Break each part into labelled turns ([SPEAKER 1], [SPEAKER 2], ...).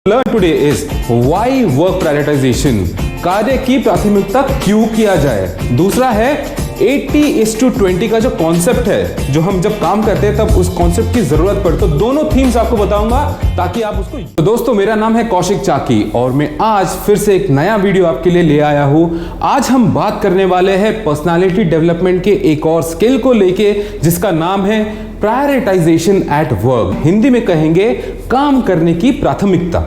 [SPEAKER 1] Learn today is why work prioritization, कार्य की प्राथमिकता क्यों किया जाए। दूसरा है 80:20 का जो कॉन्सेप्ट है, जो हम जब काम करते हैं तब उस कॉन्सेप्ट की जरूरत पड़े। तो दोनों थीम्स आपको बताऊंगा ताकि आप उसको। तो दोस्तों, मेरा नाम है कौशिक चाकी और मैं आज फिर से एक नया वीडियो आपके लिए ले आया हूं। आज हम बात करने वाले हैं पर्सनालिटी डेवलपमेंट के एक और स्किल को लेके, जिसका नाम है प्रायोरिटाइजेशन एट वर्क। हिंदी में कहेंगे काम करने की प्राथमिकता।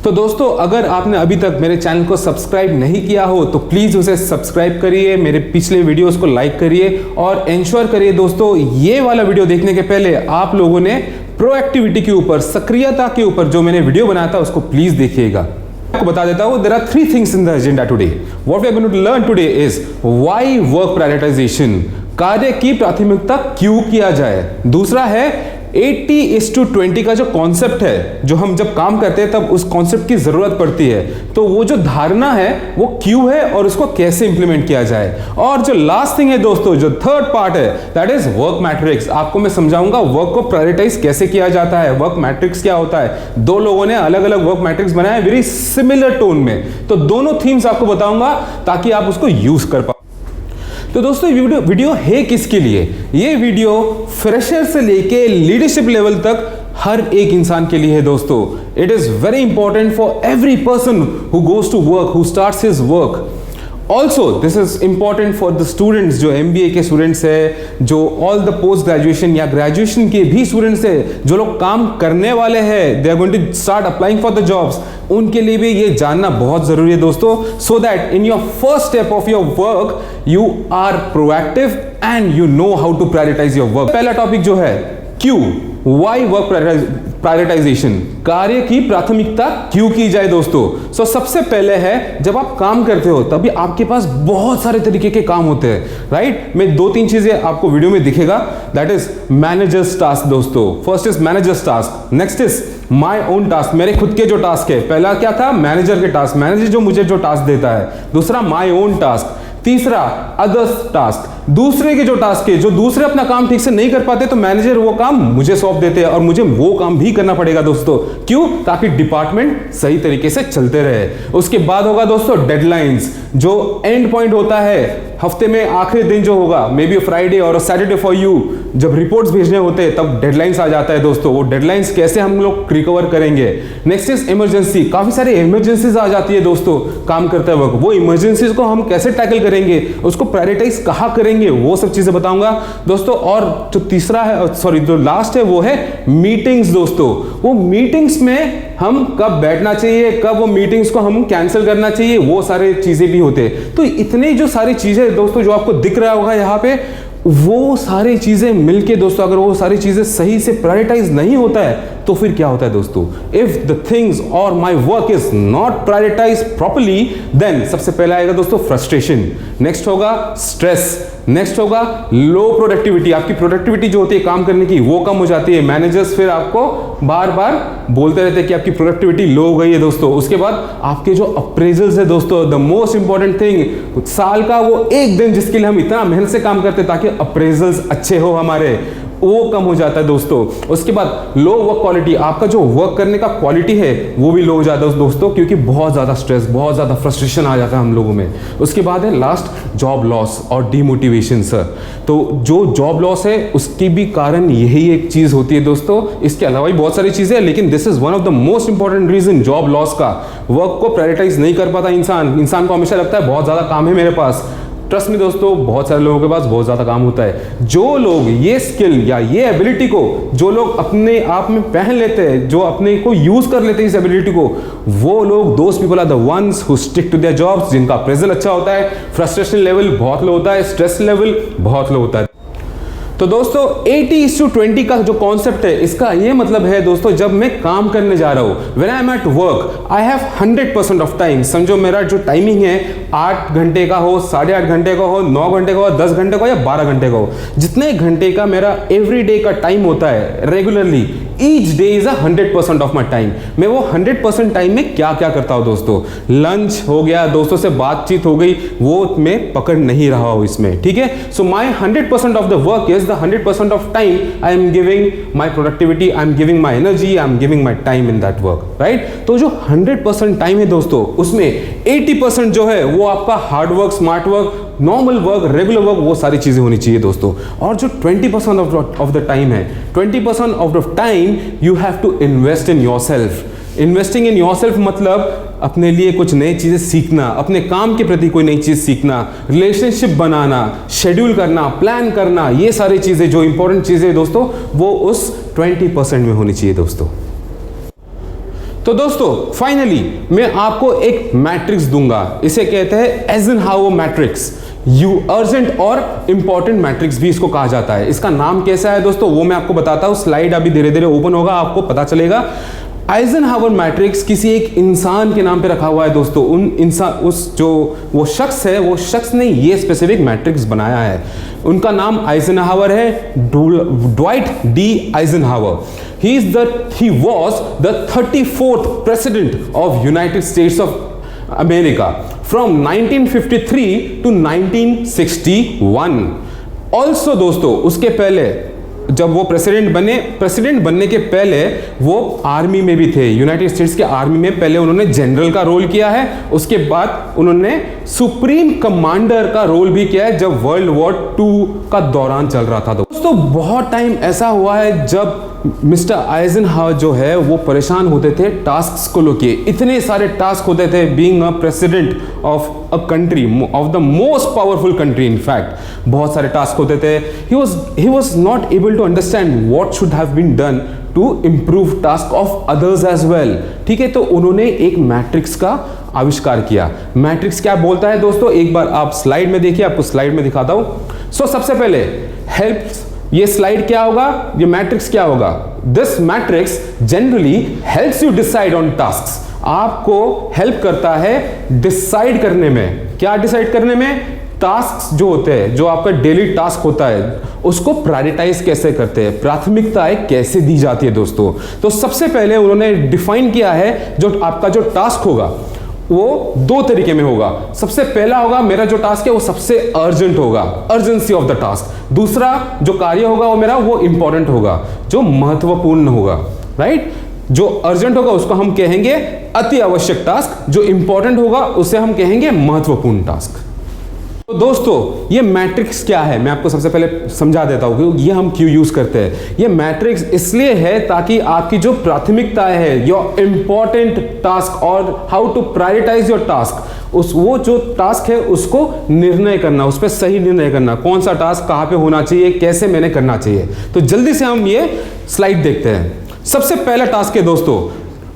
[SPEAKER 1] तो दोस्तों, अगर आपने अभी तक मेरे चैनल को सब्सक्राइब नहीं किया हो तो प्लीज़ उसे सब्सक्राइब करिए, मेरे पिछले वीडियोस को लाइक करिए और इंश्योर करिए दोस्तों, ये वाला वीडियो देखने के पहले आप लोगों ने प्रोएक्टिविटी के ऊपर, सक्रियता के ऊपर जो मैंने वीडियो बनाया था उसको प्लीज़ देखिएगा। आपको बता देता हूँ, there are 3 things in the agenda today. What we are going to learn today is why work prioritization, कार्य की प्राथमिकता क्यों किया जाए। दूसरा है 80:20 का जो कॉन्सेप्ट है, जो हम जब काम करते हैं तब उस कॉन्सेप्ट की जरूरत पड़ती है। तो वो जो धारणा है वो क्यों है और उसको कैसे इंप्लीमेंट किया जाए। और जो लास्ट थिंग है दोस्तों, जो थर्ड पार्ट है, दैट इज वर्क मैट्रिक्स। आपको मैं समझाऊंगा वर्क को प्रायोरिटाइज कैसे किया जाता है, वर्क मैट्रिक्स क्या होता है। दो लोगों ने अलग अलग वर्क मैट्रिक्स बनाए वेरी सिमिलर टोन में, तो दोनों थीम्स आपको बताऊंगा ताकि आप उसको यूज कर पाओ। तो दोस्तों, ये वीडियो है किसके लिए? ये वीडियो फ्रेशर से लेके लीडरशिप लेवल तक हर एक इंसान के लिए है दोस्तों। It is very important for every person who goes to work, who starts his work. Also this is important for the students, जो MBA के स्टूडेंट्स है, जो ऑल द पोस्ट ग्रेजुएशन या ग्रेजुएशन के भी स्टूडेंट्स है, जो लोग काम करने वाले हैं, they are going to start applying for the jobs, उनके लिए भी ये जानना बहुत जरूरी है दोस्तों, so that in your first step of your work you are proactive and you know how to prioritize your work. पहला टॉपिक जो है क्यों, व्हाई वर्क प्रायोरिटाइजेशन, कार्य की प्राथमिकता क्यों की जाए दोस्तों। सो सबसे पहले है, जब आप काम करते हो तभी आपके पास बहुत सारे तरीके के काम होते हैं, राइट। मैं 2-3 चीजें आपको वीडियो में दिखेगा, दैट इज मैनेजर्स टास्क दोस्तों। First is managers task, next is my own task, मेरे खुद के जो टास्क है। पहला क्या था, मैनेजर के टास्क, मैनेजर जो मुझे जो टास्क देता है। दूसरा माय ओन टास्क। तीसरा अदर्स टास्क, दूसरे के जो टास्क है, जो दूसरे अपना काम ठीक से नहीं कर पाते तो मैनेजर वो काम मुझे सौंप देते हैं और मुझे वो काम भी करना पड़ेगा दोस्तों। क्यों? ताकि डिपार्टमेंट सही तरीके से चलते रहे। उसके बाद होगा दोस्तों डेडलाइंस, जो एंड पॉइंट होता है हफ्ते में आखिरी दिन जो होगा, मे बी फ्राइडे और सैटरडे फॉर यू, जब रिपोर्ट्स भेजने होते हैं तब डेडलाइंस आ जाता है दोस्तों। वो डेडलाइंस कैसे हम लोग रिकवर करेंगे। नेक्स्ट इज इमरजेंसी, काफी सारे इमरजेंसीज आ जाती है दोस्तों काम करते वक्त, वो इमरजेंसीज को हम कैसे टैकल करेंगे, उसको प्रायोरिटाइज कहाँ करेंगे, वो सब चीजें बताऊंगा दोस्तों। और जो तीसरा है, सॉरी जो लास्ट है, वो है मीटिंग्स दोस्तों। वो मीटिंग्स में हम कब बैठना चाहिए, कब वो मीटिंग्स को हम कैंसिल करना चाहिए, वो सारे चीजें भी होते हैं। तो इतने जो सारी चीजें दोस्तों जो आपको दिख रहा होगा यहाँ पे, वो सारी चीजें मिलके दोस्तों, अगर वो सारी चीजें सही से प्रायोरिटाइज नहीं होता है तो फिर क्या होता है दोस्तों, इफ द थिंग्स और my work is not prioritize properly, then सबसे पहला आएगा दोस्तों फ्रस्ट्रेशन, नेक्स्ट होगा स्ट्रेस, नेक्स्ट होगा लो प्रोडक्टिविटी। आपकी प्रोडक्टिविटी जो होती है काम करने की वो कम हो जाती है। मैनेजर्स फिर आपको बार बार बोलते रहते हैं कि आपकी प्रोडक्टिविटी लो हो गई है दोस्तों। उसके बाद आपके जो अप्रेजल्स है दोस्तों, द मोस्ट इंपॉर्टेंट थिंग, साल का वो एक दिन जिसके लिए हम इतना मेहनत से काम करते हैं ताकि अप्रेजल्स अच्छे हो हमारे, वो कम हो जाता है दोस्तों। उसके बाद लो वर्क क्वालिटी, आपका जो वर्क करने का क्वालिटी है वो भी लो हो जाता है दोस्तों, क्योंकि बहुत ज़्यादा स्ट्रेस, बहुत ज़्यादा फ्रस्ट्रेशन आ जाता है हम लोगों में। उसके बाद है लास्ट जॉब लॉस और डिमोटिवेशन सर। तो जो जॉब लॉस है उसकी भी कारण यही एक चीज़ होती है दोस्तों। इसके अलावा भी बहुत सारी चीज़ें हैं, लेकिन this is one of the most important reason job loss का। वर्क को प्रायोरिटाइज नहीं कर पाता इंसान को हमेशा लगता है बहुत ज़्यादा काम है मेरे पास। ट्रस्ट में दोस्तों, बहुत सारे लोगों के पास बहुत ज्यादा काम होता है। जो लोग ये स्किल या ये एबिलिटी को जो लोग अपने आप में पहन लेते हैं, जो अपने को यूज कर लेते हैं इस एबिलिटी को, वो लोग, those people are the ones who stick to their jobs, जिनका अप्रेजल अच्छा होता है, फ्रस्ट्रेशन लेवल बहुत लो होता है, स्ट्रेस लेवल बहुत लो होता है। तो दोस्तों 80:20 का जो कॉन्सेप्ट है, इसका ये मतलब है दोस्तों, जब मैं काम करने जा रहा हूं, when I am at work, I have 100% of time. समझो मेरा जो टाइमिंग है 8 घंटे का हो, 8.5 घंटे का हो, 9 घंटे का हो, 10 घंटे का हो या 12 घंटे का हो, जितने घंटे का मेरा एवरी डे का टाइम होता है regularly, each day is 100% of my time. मैं वो 100% टाइम में क्या क्या करता हूँ दोस्तों, लंच हो गया, दोस्तों से बातचीत हो गई, वो मैं पकड़ नहीं रहा हूँ इसमें, ठीक है। सो माई 100% of the work is the 100% of time I am giving my productivity, I am giving my energy, I am giving my time in that work, right. तो जो 100% टाइम है दोस्तों, उसमें 80% जो है वो आपका hard work, smart work, normal work, regular work, वो सारी चीजें होनी चाहिए दोस्तों। और जो 20% ऑफ द टाइम है, 20% of the time you have to invest in yourself. Investing in yourself मतलब अपने लिए कुछ नई चीजें सीखना, अपने काम के प्रति कोई नई चीज सीखना, रिलेशनशिप बनाना, शेड्यूल करना, प्लान करना, ये सारी चीजें जो इंपॉर्टेंट चीजें दोस्तों वो उस 20% में होनी चाहिए दोस्तों। तो दोस्तों फाइनली मैं आपको एक मैट्रिक्स दूंगा, इसे कहते हैं एइजनहावर मैट्रिक्स। यू अर्जेंट और इंपॉर्टेंट मैट्रिक्स भी इसको कहा जाता है। इसका नाम कैसा है दोस्तों वो मैं आपको बताता हूं, स्लाइड अभी धीरे धीरे ओपन होगा, आपको पता चलेगा। आइजनहावर मैट्रिक्स किसी एक इंसान के नाम पे रखा हुआ है दोस्तों। वो शख्स है, वो शख्स ने ये स्पेसिफिक मैट्रिक्स बनाया है। उनका नाम आइजनहावर है, Dwight D Eisenhower. He was the 34th president of United States of America from 1953 to 1961. Also दोस्तों उसके पहले जब वो प्रेसिडेंट बनने के पहले वो आर्मी में भी थे, यूनाइटेड स्टेट्स के आर्मी में पहले उन्होंने जनरल का रोल किया है, उसके बाद उन्होंने सुप्रीम कमांडर का रोल भी किया है जब वर्ल्ड वॉर 2 का दौरान चल रहा था। दोस्तों बहुत टाइम ऐसा हुआ है जब मिस्टर आइजनहावर जो है वो परेशान होते थे टास्क्स को लेके। इतने सारे टास्क होते थे being a president of a country, of the most powerful country in fact. बहुत सारे टास्क होते थे। He was not able to understand what should have been done to improve task of others as well, ठीक है। तो उन्होंने एक matrix का आविष्कार किया। मैट्रिक्स क्या बोलता है दोस्तों, एक बार आप स्लाइड में देखिए, आपको स्लाइड में दिखाता हूं। सो सबसे पहले हेल्प्स, ये स्लाइड क्या होगा, ये मैट्रिक्स क्या होगा। This matrix generally helps you decide on tasks. आपको हेल्प करता है डिसाइड करने में। क्या डिसाइड करने में, टास्क्स जो होते हैं, जो आपका डेली टास्क होता है उसको प्रायोरिटाइज कैसे करते हैं, प्राथमिकताएं कैसे दी जाती है दोस्तों। तो सबसे पहले उन्होंने डिफाइन किया है जो आपका जो टास्क होगा वो 2 तरीके में होगा। सबसे पहला होगा मेरा जो टास्क है वो सबसे अर्जेंट होगा, अर्जेंसी ऑफ द टास्क। दूसरा जो कार्य होगा वो मेरा वो इंपॉर्टेंट होगा, जो महत्वपूर्ण होगा, राइट। जो अर्जेंट होगा उसको हम कहेंगे अति आवश्यक टास्क, जो इंपॉर्टेंट होगा उसे हम कहेंगे महत्वपूर्ण टास्क। तो दोस्तों ये मैट्रिक्स क्या है मैं आपको सबसे पहले समझा देता हूं कि ये हम क्यों यूज करते हैं। ये मैट्रिक्स इसलिए है ताकि आपकी जो प्राथमिकताएं है, योर इंपॉर्टेंट टास्क और how to prioritize your task, वो जो टास्क है उसको निर्णय करना, उस पर सही निर्णय करना, कौन सा टास्क कहां पे होना चाहिए, कैसे मैंने करना चाहिए। तो जल्दी से हम ये स्लाइड देखते हैं। सबसे पहला टास्क है दोस्तों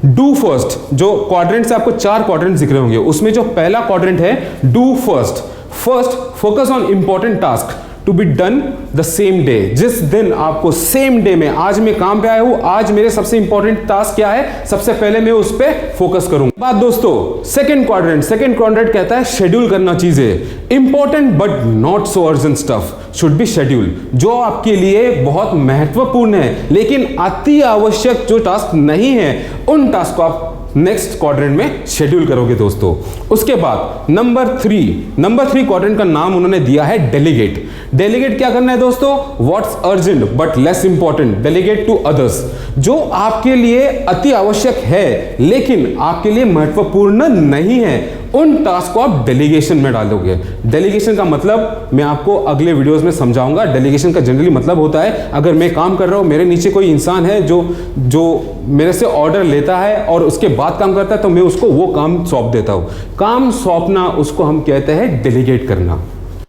[SPEAKER 1] डू फर्स्ट। जो क्वाड्रेंट से आपको 4 क्वाड्रेंट दिख रहे होंगे, उसमें जो पहला क्वाड्रेंट है do first. First focus on important task to be done the same day. जिस दिन आपको सेम डे में, आज मैं काम पे आया हूं, आज मेरे सबसे इंपॉर्टेंट टास्क क्या है, सबसे पहले मैं उस पे फोकस करूंगा। बात दोस्तों सेकंड क्वाड्रेंट कहता है शेड्यूल करना चीजें। Important but not so urgent stuff should be schedule. जो आपके लिए बहुत महत्वपूर्ण है लेकिन अति आवश्यक जो टास्क नहीं है, उन टास्क को आप नेक्स्ट क्वाड्रेंट में शेड्यूल करोगे दोस्तों। उसके बाद नंबर 3 क्वाड्रेंट का नाम उन्होंने दिया है डेलीगेट। डेलीगेट क्या करना है दोस्तों, what's urgent but less important delegate to others. जो आपके लिए अति आवश्यक है लेकिन आपके लिए महत्वपूर्ण नहीं है, उन टास्क को आप डेलीगेशन में डालोगे। डेलीगेशन का मतलब मैं आपको अगले वीडियोस में समझाऊंगा। डेलीगेशन का जनरली मतलब होता है, अगर मैं काम कर रहा हूं, मेरे नीचे कोई इंसान है जो मेरे से ऑर्डर लेता है और उसके बाद काम करता है, तो मैं उसको वो काम सौंप देता हूं। काम सौंपना उसको हम कहते हैं डेलीगेट करना।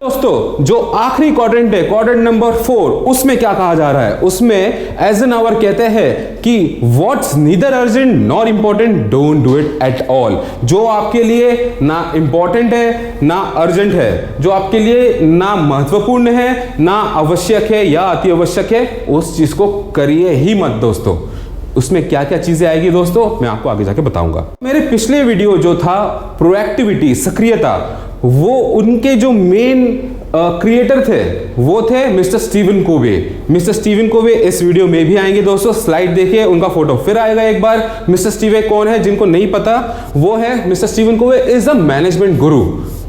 [SPEAKER 1] दोस्तों जो आखिरी क्वाड्रेंट है, क्वाड्रेंट नंबर 4, उसमें क्या कहा जा रहा है, उसमें आइजनहावर कहते हैं कि what's neither urgent nor important don't do it at all. जो आपके लिए ना इंपॉर्टेंट है ना अर्जेंट है, जो आपके लिए ना महत्वपूर्ण है ना आवश्यक है या अति आवश्यक है, उस चीज को करिए ही मत दोस्तों। उसमें क्या क्या चीजें आएगी दोस्तों मैं आपको आगे जाके बताऊंगा। मेरे पिछले वीडियो जो था प्रोएक्टिविटी, सक्रियता, वो उनके जो मेन क्रिएटर थे वो थे मिस्टर स्टीवन कोवे। मिस्टर स्टीवन कोवे इस वीडियो में भी आएंगे दोस्तों, स्लाइड देखिए, उनका फोटो फिर आएगा एक बार। मिस्टर स्टीवन कौन है, जिनको नहीं पता, वो है mister Steven Covey is a management guru.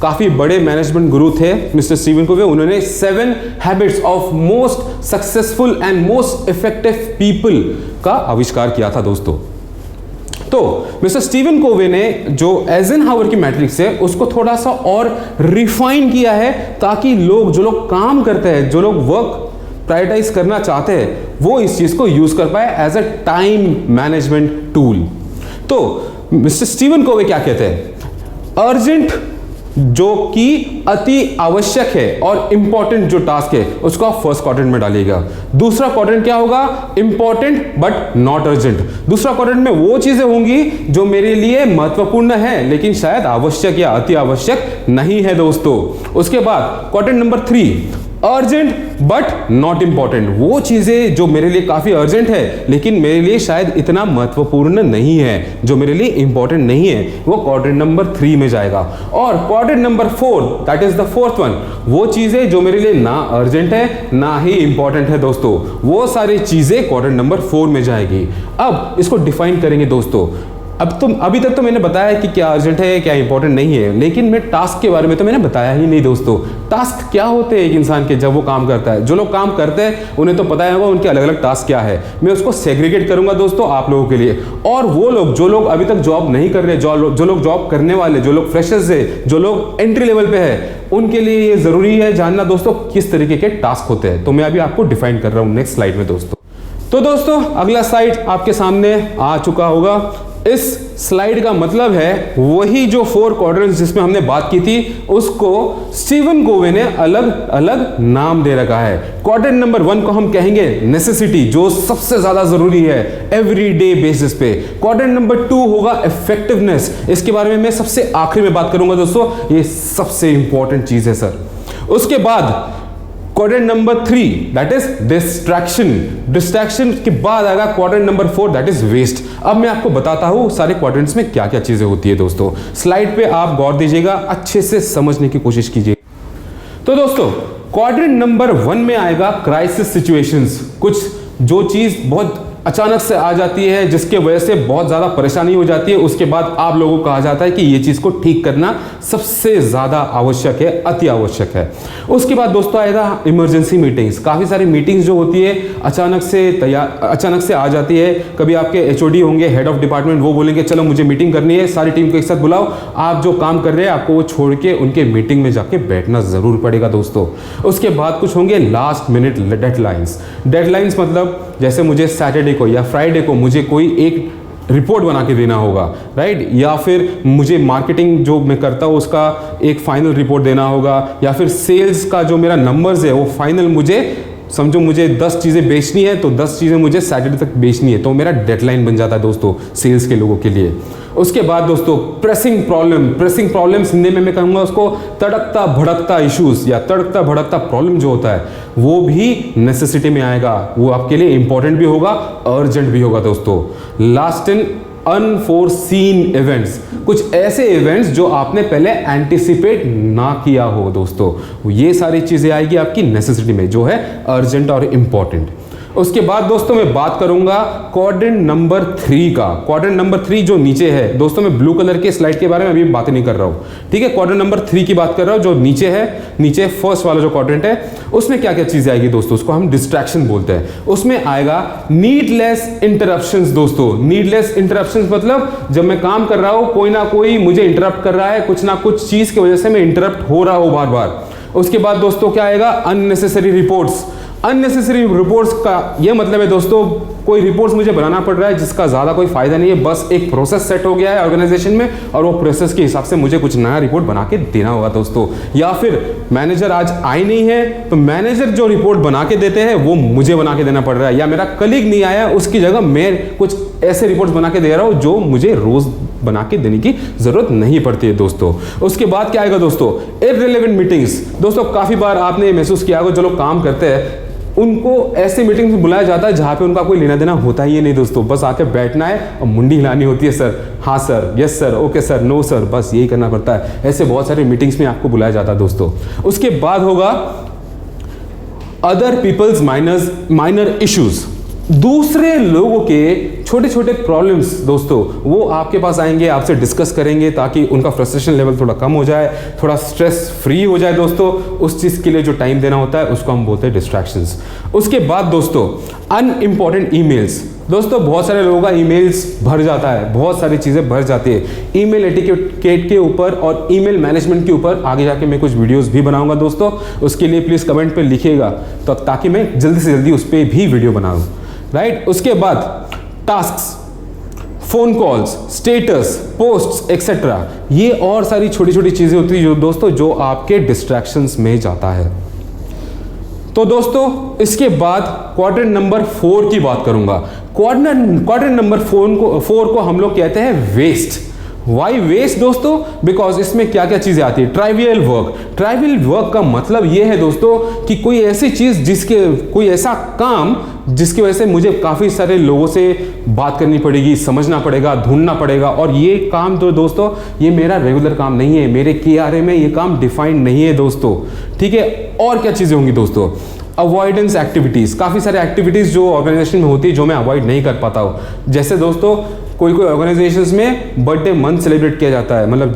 [SPEAKER 1] काफी बड़े मैनेजमेंट गुरु थे मिस्टर स्टीवन कोवे। उन्होंने 7 habits of most successful and most effective people का आविष्कार किया था दोस्तों। तो मिस्टर स्टीवन कोवे ने जो एइजेनहावर की मैट्रिक्स है उसको थोड़ा सा और रिफाइन किया है, ताकि लोग, जो लोग काम करते हैं, जो लोग वर्क प्रायोरिटाइज करना चाहते हैं, वो इस चीज को यूज कर पाए as a time management tool. तो मिस्टर स्टीवन कोवे क्या कहते हैं, अर्जेंट जो कि अति आवश्यक है और इंपॉर्टेंट जो टास्क है उसको आप फर्स्ट क्वाड्रेंट में डालिएगा। दूसरा क्वाड्रेंट क्या होगा, इंपॉर्टेंट बट नॉट अर्जेंट। दूसरा क्वाड्रेंट में वो चीजें होंगी जो मेरे लिए महत्वपूर्ण है लेकिन शायद आवश्यक या अति आवश्यक नहीं है दोस्तों। उसके बाद quadrant number 3, urgent but not important. वो चीजें जो मेरे लिए काफी अर्जेंट है लेकिन मेरे लिए शायद इतना महत्वपूर्ण नहीं है, जो मेरे लिए इंपॉर्टेंट नहीं है, वो क्वाड्रेंट नंबर 3 में जाएगा। और quadrant number 4, that is the fourth one, वो चीजें जो मेरे लिए ना अर्जेंट है ना ही इंपॉर्टेंट है दोस्तों, वो सारी चीजें क्वाड्रेंट नंबर 4 में जाएगी। अब इसको डिफाइन करेंगे दोस्तों। अभी तक तो मैंने बताया कि क्या अर्जेंट है क्या इंपॉर्टेंट नहीं है, लेकिन मैं टास्क के बारे में तो मैंने बताया ही नहीं दोस्तों। टास्क क्या होते हैं एक इंसान के जब वो काम करता है। जो लोग काम करते हैं उन्हें तो पता होगा उनके अलग अलग टास्क क्या है। मैं उसको सेग्रीगेट करूंगा दोस्तों आप लोगों के लिए। और वो लोग, जो लोग अभी तक जॉब नहीं कर रहे, जो लोग जॉब करने वाले, जो लोग फ्रेशर्स है, जो लोग एंट्री लेवल पे है, उनके लिए ये जरूरी है जानना दोस्तों किस तरीके के टास्क होते हैं। तो मैं अभी आपको डिफाइन कर रहा हूं नेक्स्ट स्लाइड में दोस्तों। तो दोस्तों अगला स्लाइड आपके सामने आ चुका होगा। इस स्लाइड का मतलब है वही जो 4 क्वाड्रेंट्स जिसमें हमने बात की थी उसको स्टीवन कोवे ने अलग अलग नाम दे रखा है। क्वाड्रेंट नंबर 1 को हम कहेंगे नेसेसिटी, जो सबसे ज्यादा जरूरी है एवरीडे बेसिस पे। क्वाड्रेंट नंबर 2 होगा इफेक्टिवनेस, इसके बारे में मैं सबसे आखिरी में बात करूंगा दोस्तों, ये सबसे इंपॉर्टेंट चीज है सर। उसके बाद quadrant number 3 that is distraction. Distraction के बाद आएगा quadrant number 4 that is waste. अब मैं आपको बताता हूं सारे क्वाड्रेंट्स में क्या क्या चीजें होती है दोस्तों। स्लाइड पे आप गौर दीजिएगा, अच्छे से समझने की कोशिश कीजिए। तो दोस्तों क्वाड्रेंट नंबर 1 में आएगा क्राइसिस सिचुएशंस, कुछ जो चीज बहुत अचानक से आ जाती है जिसके वजह से बहुत ज्यादा परेशानी हो जाती है, उसके बाद आप लोगों को कहा जाता है कि ये चीज को ठीक करना सबसे ज्यादा आवश्यक है, अति आवश्यक है। उसके बाद दोस्तों आएगा इमरजेंसी मीटिंग्स। काफी सारी मीटिंग्स जो होती है अचानक से आ जाती है। कभी आपके एचओडी होंगे, हेड ऑफ डिपार्टमेंट, वो बोलेंगे चलो मुझे मीटिंग करनी है, सारी टीम को एक साथ बुलाओ। आप जो काम कर रहे हैं आपको वो छोड़ के उनके मीटिंग में जाके बैठना जरूर पड़ेगा दोस्तों। उसके बाद कुछ होंगे लास्ट मिनट डेडलाइंस। डेडलाइंस मतलब जैसे मुझे सैटरडे को या फ्राइडे को मुझे कोई एक रिपोर्ट बना के देना होगा, राइट, या फिर मुझे मार्केटिंग जो मैं करता हूँ उसका एक फाइनल रिपोर्ट देना होगा, या फिर सेल्स का जो मेरा नंबर्स है वो फाइनल, मुझे समझो मुझे 10 चीज़ें बेचनी है तो 10 चीज़ें मुझे सैटरडे तक बेचनी है, तो मेरा डेडलाइन बन जाता है दोस्तों सेल्स के लोगों के लिए। उसके बाद दोस्तों प्रेसिंग प्रॉब्लम हिंदी में मैं कहूँगा उसको तड़कता भड़कता इश्यूज या तड़कता भड़कता प्रॉब्लम जो होता है वो भी नेसेसिटी में आएगा। वो आपके लिए इंपॉर्टेंट भी होगा, अर्जेंट भी होगा दोस्तों। लास्ट इन अनफोरसीन इवेंट्स, कुछ ऐसे इवेंट्स जो आपने पहले एंटिसिपेट ना किया हो दोस्तों, ये सारी चीजें आएगी आपकी नेसेसिटी में, जो है अर्जेंट और इंपॉर्टेंट। उसके बाद दोस्तों मैं बात करूंगा क्वाड्रेंट नंबर 3 का। क्वाड्रेंट नंबर 3 जो नीचे है दोस्तों, मैं ब्लू कलर के स्लाइड के बारे में अभी बातें नहीं कर रहा हूं, ठीक है। क्वाड्रेंट नंबर 3 की बात कर रहा हूं, जो नीचे है, नीचे फर्स्ट वाला जो क्वाड्रेंट है उसमें क्या क्या चीजें आएगी दोस्तों, उसको हम डिस्ट्रैक्शन बोलते हैं। उसमें आएगा नीडलेस इंटरप्शंस दोस्तों। नीडलेस इंटरप्शंस मतलब जब मैं काम कर रहा हूं कोई ना कोई मुझे इंटरप्ट कर रहा है, कुछ ना कुछ चीज की वजह से मैं इंटरप्ट हो रहा हूं बार बार। उसके बाद दोस्तों क्या आएगा, अननेसेसरी रिपोर्ट्स। अननेसेसरी रिपोर्ट्स का यह मतलब है दोस्तों कोई रिपोर्ट्स मुझे बनाना पड़ रहा है जिसका ज़्यादा कोई फायदा नहीं है, बस एक प्रोसेस सेट हो गया है ऑर्गेनाइजेशन में और वो प्रोसेस के हिसाब से मुझे कुछ नया रिपोर्ट बना के देना होगा दोस्तों। या फिर मैनेजर आज आई नहीं है तो मैनेजर जो रिपोर्ट बना के देते हैं वो मुझे बना के देना पड़ रहा है, या मेरा कलीग नहीं आया उसकी जगह मैं कुछ ऐसे रिपोर्ट्स बना के दे रहा हूँ जो मुझे रोज बना के देने की जरूरत नहीं पड़ती है दोस्तों। उसके बाद क्या आएगा दोस्तों, इररिलेवेंट मीटिंग्स। दोस्तों काफी बार आपने महसूस किया होगा जो लोग काम करते हैं उनको ऐसे मीटिंग में बुलाया जाता है जहाँ पे उनका कोई लेना देना होता ही नहीं दोस्तों, बस आके बैठना है और मुंडी हिलानी होती है, सर हाँ sir, yes sir, okay sir, no sir, बस यही करना पड़ता है। ऐसे बहुत सारे मीटिंग्स में आपको बुलाया जाता है दोस्तों। उसके बाद होगा अदर पीपल्स माइनर इश्यूज, दूसरे लोगों के छोटे छोटे प्रॉब्लम्स दोस्तों, वो आपके पास आएंगे, आपसे डिस्कस करेंगे ताकि उनका फ्रस्ट्रेशन लेवल थोड़ा कम हो जाए, थोड़ा स्ट्रेस फ्री हो जाए दोस्तों। उस चीज़ के लिए जो टाइम देना होता है उसको हम बोलते हैं डिस्ट्रैक्शंस। उसके बाद दोस्तों अनइम्पॉर्टेंट ईमेल्स, दोस्तों बहुत सारे लोगों का ईमेल्स भर जाता है, बहुत सारी चीज़ें भर जाती है। ईमेल एटिकेट के ऊपर और ईमेल मैनेजमेंट के ऊपर आगे जाके मैं कुछ वीडियोस भी बनाऊंगा दोस्तों, उसके लिए प्लीज़ कमेंट पे लिखिएगा तो ताकि मैं जल्दी से जल्दी उस पर भी वीडियो बनाऊँ, राइट। उसके बाद tasks, phone calls, status, posts etcetera, ये और सारी छोटी छोटी चीज़ें होती है जो दोस्तों जो आपके डिस्ट्रैक्शंस में जाता है। तो दोस्तों इसके बाद क्वाड्रेंट नंबर 4 की बात करूंगा। क्वाड्रेंट नंबर 4 को हम लोग कहते हैं वेस्ट। वाई वेस्ट दोस्तों? बिकॉज इसमें क्या क्या चीजें आती है। ट्राइवियल वर्क, ट्राइवियल वर्क का मतलब ये है दोस्तों कि कोई ऐसी चीज कोई ऐसा काम जिसकी वजह से मुझे काफी सारे लोगों से बात करनी पड़ेगी, समझना पड़ेगा, ढूंढना पड़ेगा, और ये काम तो दोस्तों ये मेरा रेगुलर काम नहीं है, मेरे KRA में ये काम डिफाइंड नहीं है दोस्तों, ठीक है। और क्या चीजें होंगी दोस्तों? अवॉइडेंस एक्टिविटीज, काफी सारे एक्टिविटीज जो ऑर्गेनाइजेशन में होती है जो मैं अवॉइड नहीं कर पाता हूँ। जैसे दोस्तों कोई ऑर्गेनाइजेशंस में बर्थडे मंथ सेलिब्रेट किया जाता है, मतलब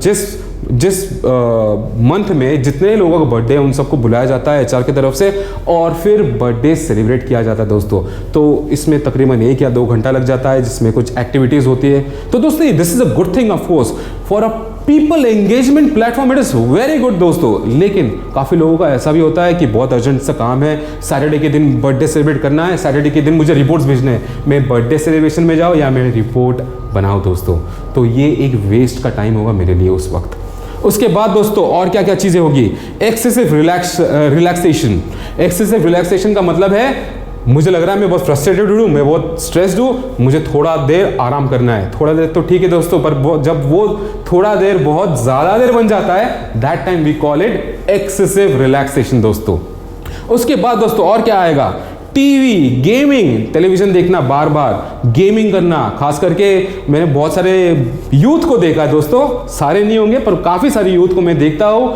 [SPEAKER 1] जिस मंथ में जितने लोगों का बर्थडे है उन सबको बुलाया जाता है HR की तरफ से, और फिर बर्थडे सेलिब्रेट किया जाता है दोस्तों। तो इसमें तकरीबन 1 या 2 घंटा लग जाता है जिसमें कुछ एक्टिविटीज होती है। तो दोस्तों this is a good thing of course for a people engagement platform, it is very good दोस्तों। लेकिन काफी लोगों का ऐसा भी होता है कि बहुत अर्जेंट सा काम है, सैटरडे के दिन बर्थडे सेलिब्रेट करना है, सैटरडे के दिन मुझे रिपोर्ट्स भेजने हैं, मैं बर्थडे सेलिब्रेशन में जाऊँ या मैं रिपोर्ट बनाऊँ दोस्तों, तो ये एक वेस्ट का टाइम होगा मेरे लिए उस वक्त। उसके बाद दोस्तों और क्या क्या चीजें होगी? Excessive relaxation. एक्सेसिव रिलैक्सेशन का मतलब है मुझे लग रहा है मैं बहुत फ्रस्ट्रेटेड हूँ, मैं बहुत स्ट्रेस्ड हूँ, मुझे थोड़ा देर आराम करना है। थोड़ा देर तो ठीक है दोस्तों, पर जब वो थोड़ा देर बहुत ज्यादा देर बन जाता है, that time we call it excessive relaxation दोस्तों। उसके बाद दोस्तों और क्या आएगा? टीवी, गेमिंग, टेलीविजन देखना, बार बार गेमिंग करना। खास करके मैंने बहुत सारे यूथ को देखा है दोस्तों, सारे नहीं होंगे पर काफी सारे यूथ को मैं देखता हूँ,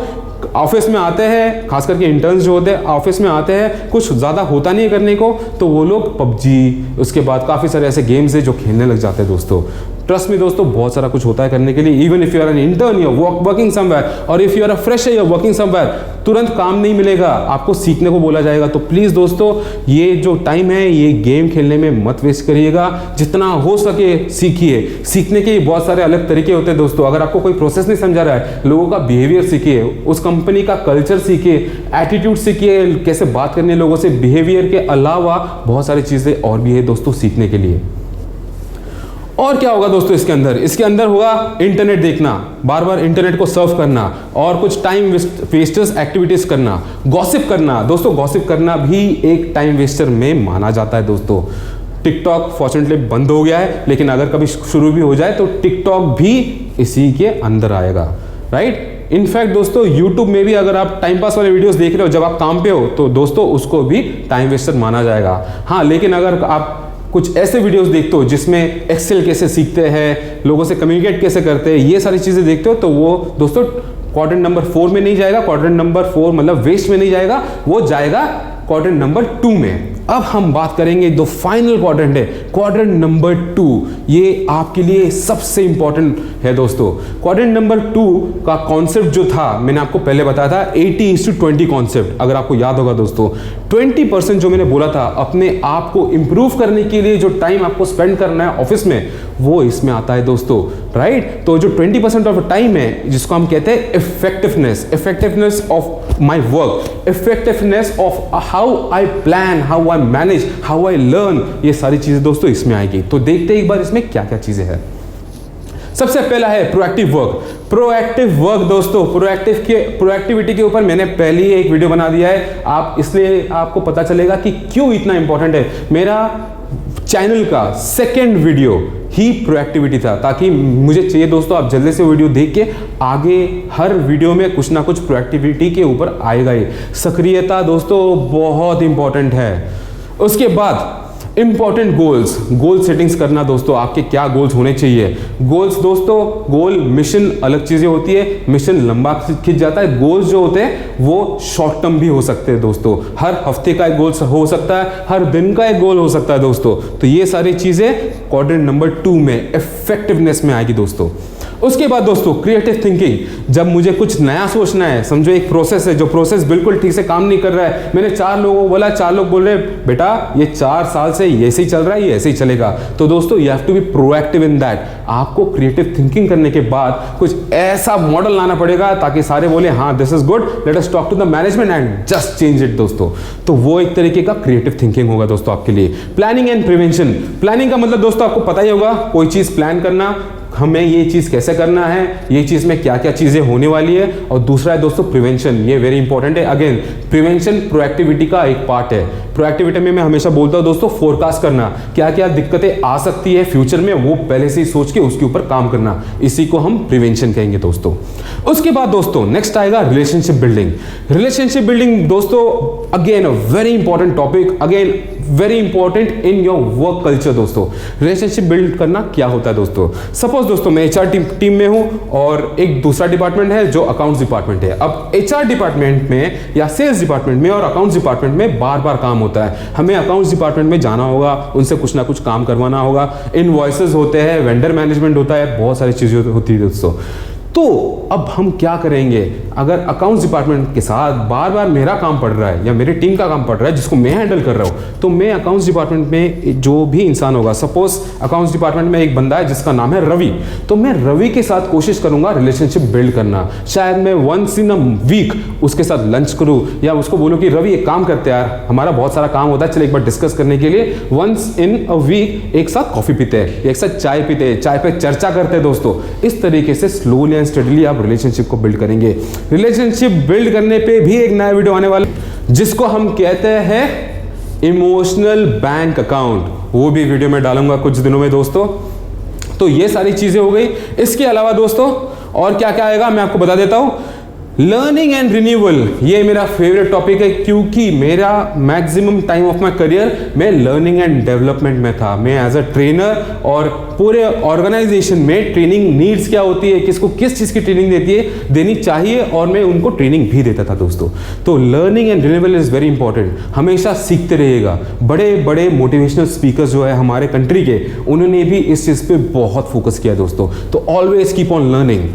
[SPEAKER 1] ऑफिस में आते हैं, खास करके इंटर्न्स जो होते हैं ऑफिस में आते हैं, कुछ ज़्यादा होता नहीं है करने को, तो वो लोग PUBG, उसके बाद काफ़ी सारे ऐसे गेम्स है जो खेलने लग जाते हैं दोस्तों। ट्रस्ट में दोस्तों बहुत सारा कुछ होता है करने के लिए। Even if you are an intern, you are working somewhere, और if you are a fresher, you are working somewhere, तुरंत काम नहीं मिलेगा, आपको सीखने को बोला जाएगा। तो प्लीज़ दोस्तों ये जो टाइम है ये गेम खेलने में मत वेस्ट करिएगा, जितना हो सके सीखिए। सीखने के बहुत सारे अलग तरीके होते हैं दोस्तों। अगर आपको कोई प्रोसेस नहीं समझा रहा है, लोगों का बिहेवियर सीखिए, उस कंपनी का कल्चर सीखिए, एटीट्यूड सीखिए, कैसे बात करनी है लोगों से। बिहेवियर के अलावा बहुत सारी चीज़ें और भी है दोस्तों सीखने के लिए। और क्या होगा दोस्तों इसके अंदर होगा इंटरनेट देखना, बार बार इंटरनेट को सर्फ करना, और कुछ टाइम वेस्टर्स एक्टिविटीज करना, गॉसिप करना। दोस्तों गॉसिप करना भी एक टाइम वेस्टर में माना जाता है दोस्तों। टिकटॉक फॉर्चुनेटली बंद हो गया है, लेकिन अगर कभी शुरू भी हो जाए तो टिकटॉक भी इसी के अंदर आएगा, राइट। इनफैक्ट दोस्तों यूट्यूब में भी अगर आप टाइम पास वाले वीडियोस देख रहे हो जब आप काम पे हो, तो दोस्तों उसको भी टाइम वेस्टर माना जाएगा। हाँ, लेकिन अगर आप कुछ ऐसे वीडियोस देखते हो जिसमें एक्सेल कैसे सीखते हैं, लोगों से कम्युनिकेट कैसे करते हैं, ये सारी चीज़ें देखते हो, तो वो दोस्तों क्वाड्रेंट नंबर 4 में नहीं जाएगा। क्वाड्रेंट नंबर 4 मतलब वेस्ट में नहीं जाएगा, वो जाएगा क्वाड्रेंट नंबर 2 में। अब हम बात करेंगे जो फाइनल क्वाड्रेंट है, क्वाड्रेंट नंबर 2। ये आपके लिए सबसे इंपॉर्टेंट है दोस्तों। क्वाड्रेंट नंबर 2 का कॉन्सेप्ट जो था मैंने आपको पहले बताया था, 80:20 कॉन्सेप्ट। अगर आपको याद होगा दोस्तों, 20% जो मैंने बोला था अपने आप को इंप्रूव करने के लिए जो टाइम आपको स्पेंड करना है ऑफिस में, वो इसमें आता है दोस्तों, राइट। तो जो 20% ऑफ टाइम है जिसको हम कहते हैं effectiveness of my work, effectiveness of how I plan, how I manage, how I learn, ये सारी चीजें दोस्तों इसमें आएगी। तो देखते हैं एक बार इसमें क्या क्या चीजें हैं। सबसे पहला है प्रोएक्टिव वर्क। प्रोएक्टिव वर्क दोस्तों, प्रोएक्टिविटी के ऊपर मैंने पहले ही एक वीडियो बना दिया है, आप इसलिए आपको पता चलेगा कि क्यों इतना इंपॉर्टेंट है। मेरा चैनल का सेकेंड वीडियो ही प्रोएक्टिविटी था, ताकि मुझे चाहिए दोस्तों आप जल्दी से वीडियो देख के आगे हर वीडियो में कुछ ना कुछ प्रोएक्टिविटी के ऊपर आएगा ही। सक्रियता दोस्तों बहुत इंपॉर्टेंट है। उसके बाद इंपॉर्टेंट गोल सेटिंग्स करना दोस्तों, आपके क्या गोल्स होने चाहिए। गोल्स दोस्तों, गोल मिशन अलग चीजें होती है, मिशन लंबा खिंच जाता है। गोल्स जो होते हैं वो शॉर्ट टर्म भी हो सकते हैं दोस्तों, हर हफ्ते का एक गोल हो सकता है, हर दिन का एक गोल हो सकता है दोस्तों। तो ये सारी चीजें क्वाड्रेंट नंबर 2 में इफेक्टिवनेस में आएगी दोस्तों। उसके बाद दोस्तों क्रिएटिव थिंकिंग, जब मुझे कुछ नया सोचना है, समझो एक प्रोसेस है, जो प्रोसेस बिल्कुल ठीक से काम नहीं कर रहा है, मैंने 4 लोगों को बोला, 4 लोग बोल रहे बेटा ये 4 साल से ऐसे ही चल रहा है, ये ऐसे ही चलेगा। तो दोस्तों you have to be proactive in that. आपको क्रिएटिव थिंकिंग करने के बाद कुछ ऐसा मॉडल लाना पड़ेगा ताकि सारे बोले हाँ this is good, let us talk to the management and just change it दोस्तों। तो वो एक तरीके का क्रिएटिव थिंकिंग होगा दोस्तों आपके लिए। प्लानिंग एंड प्रिवेंशन, प्लानिंग का मतलब दोस्तों आपको पता ही होगा, कोई चीज प्लान करना, हमें ये चीज कैसे करना है, ये चीज में क्या क्या चीजें होने वाली है। और दूसरा है दोस्तों प्रिवेंशन, ये वेरी इंपॉर्टेंट है। अगेन प्रिवेंशन प्रोएक्टिविटी का एक पार्ट है। प्रोएक्टिविटी में मैं हमेशा बोलता हूं दोस्तों, फोरकास्ट करना, क्या क्या दिक्कतें आ सकती है फ्यूचर में, वो पहले से ही सोच के उसके ऊपर काम करना, इसी को हम प्रिवेंशन कहेंगे दोस्तों। उसके बाद दोस्तों नेक्स्ट आएगा रिलेशनशिप बिल्डिंग। रिलेशनशिप बिल्डिंग दोस्तों again very important topic, again very important in your work culture दोस्तों। रिलेशनशिप बिल्ड करना क्या होता है दोस्तों, सपोज दोस्तों मैं एचआर टीम में हूं और एक दूसरा डिपार्टमेंट है जो अकाउंट्स डिपार्टमेंट है। अब एचआर डिपार्टमेंट में या सेल्स डिपार्टमेंट में और अकाउंट्स डिपार्टमेंट में बार बार काम होता है। हमें अकाउंट्स डिपार्टमेंट में जाना होगा, उनसे कुछ ना कुछ काम करवाना होगा, इनवॉइसेस होते हैं, वेंडर मैनेजमेंट होता है, बहुत सारी चीजें होती है दोस्तों। तो अब हम क्या करेंगे, अगर अकाउंट्स डिपार्टमेंट के साथ बार बार मेरा काम पड़ रहा है या मेरी टीम का काम पड़ रहा है जिसको मैं हैंडल कर रहा हूं, तो मैं अकाउंट्स डिपार्टमेंट में जो भी इंसान होगा, सपोज अकाउंट्स डिपार्टमेंट में एक बंदा है जिसका नाम है रवि, तो मैं रवि के साथ कोशिश करूंगा रिलेशनशिप बिल्ड करना। शायद मैं वंस इन अ वीक उसके साथ लंच करूं या उसको बोलूं कि रवि एक काम करते हैं यार, हमारा बहुत सारा काम होता है, चल एक बार डिस्कस करने के लिए वंस इन अ वीक एक साथ कॉफी पीते हैं, एक साथ चाय पीते हैं, चाय पे चर्चा करते हैं दोस्तों। इस तरीके से स्लोली एंड स्टडीली आप रिलेशनशिप को बिल्ड करेंगे। रिलेशनशिप बिल्ड करने पे भी एक नया वीडियो आने वाला जिसको हम कहते हैं इमोशनल बैंक अकाउंट, वो भी वीडियो में डालूंगा कुछ दिनों में दोस्तों। तो ये सारी चीजें हो गई। इसके अलावा दोस्तों और क्या क्या आएगा मैं आपको बता देता हूं। लर्निंग एंड रिन्यूअल, ये मेरा फेवरेट टॉपिक है क्योंकि मेरा maximum time of my career मैं लर्निंग एंड डेवलपमेंट में था। मैं एज अ ट्रेनर और पूरे ऑर्गेनाइजेशन में ट्रेनिंग नीड्स क्या होती है, किसको किस चीज़ की ट्रेनिंग देनी चाहिए और मैं उनको ट्रेनिंग भी देता था दोस्तों। तो learning and renewal is very important, हमेशा सीखते रहिएगा। बड़े बड़े मोटिवेशनल स्पीकर्स जो है हमारे कंट्री के, उन्होंने भी इस चीज़ पे बहुत फोकस किया दोस्तों। तो always keep on learning.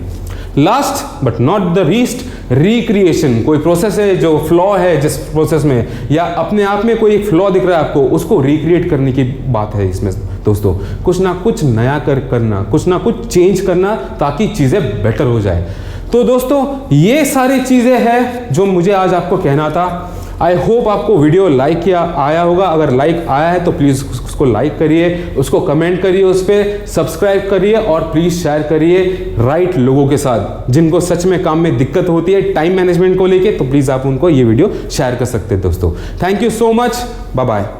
[SPEAKER 1] Last but not the least, recreation. कोई प्रोसेस है जो फ्लॉ है जिस प्रोसेस में, या अपने आप में कोई एक फ्लॉ दिख रहा है आपको, उसको रिक्रिएट करने की बात है इसमें दोस्तों। कुछ ना कुछ नया करना, कुछ ना कुछ चेंज करना ताकि चीज़ें बेटर हो जाए। तो दोस्तों ये सारी चीज़ें हैं जो मुझे आज आपको कहना था। आई होप आपको वीडियो लाइक किया आया होगा। अगर लाइक आया है तो प्लीज़ उसको लाइक करिए, उसको कमेंट करिए, उस पर सब्सक्राइब करिए और प्लीज़ शेयर करिए राइट लोगों के साथ जिनको सच में काम में दिक्कत होती है टाइम मैनेजमेंट को लेके। तो प्लीज़ आप उनको ये वीडियो शेयर कर सकते हैं दोस्तों। Thank you so much, bye bye.